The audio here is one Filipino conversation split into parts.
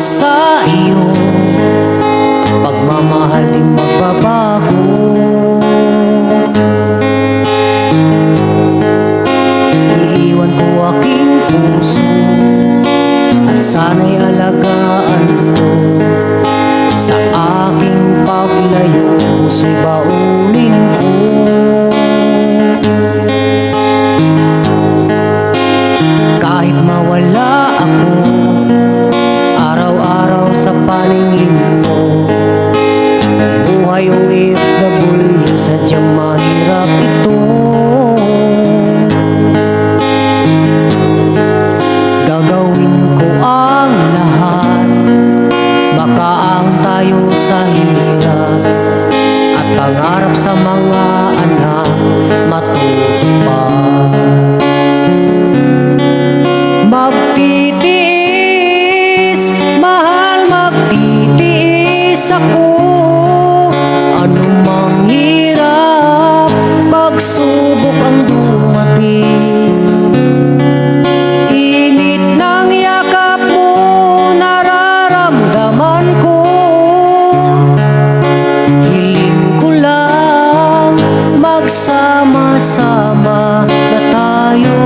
Sa iyo, pagmamahal di magbabago. Iiwan ko aking puso at sana'y alagaan ko. Sa aking paglayo, puso'y baunin ko. Kahit mawala ako araw-araw sa paningin mo, buhay OFW, sadyang mahirap ito. Gagawin ko ang lahat, makaahon tayo sa hirap, at pangarap sa mga anak matutupad. Magtitiis ako, anumang hirap, pagsubok ang dumating. Init ng yakap mo, nararamdaman ko. Hiling ko lang, magsama-sama na tayo.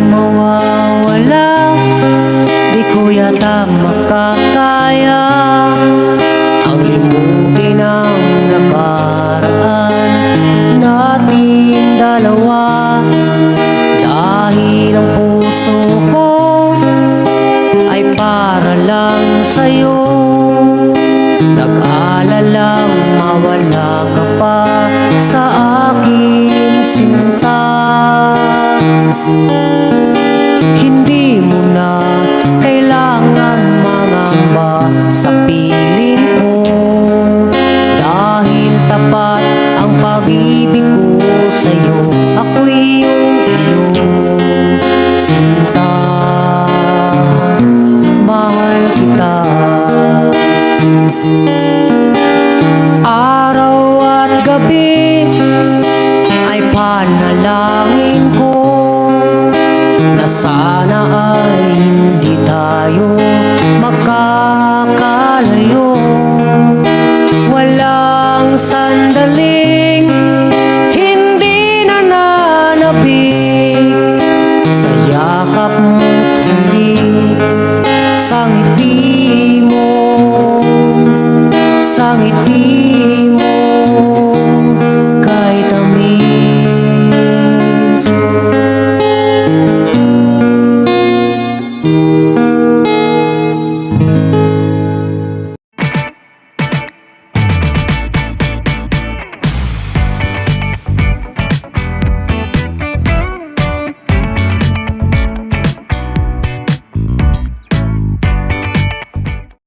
Mawawala, di ko yata makakaya ang limutin ang nakaraan nating dalawa. Dahil ang puso ko ay para lang sa'yo, nag-aalalang mawala ka pa sa aking sinta. Hindi mo na kailangan mangamba sa piling ko, dahil tapat ang pag-ibig ko sa'yo. Ako'y iyong sinta, mahal kita. Araw at gabi ay panalangin ko na sana ay hindi tayo magkakalayo. Walang sandali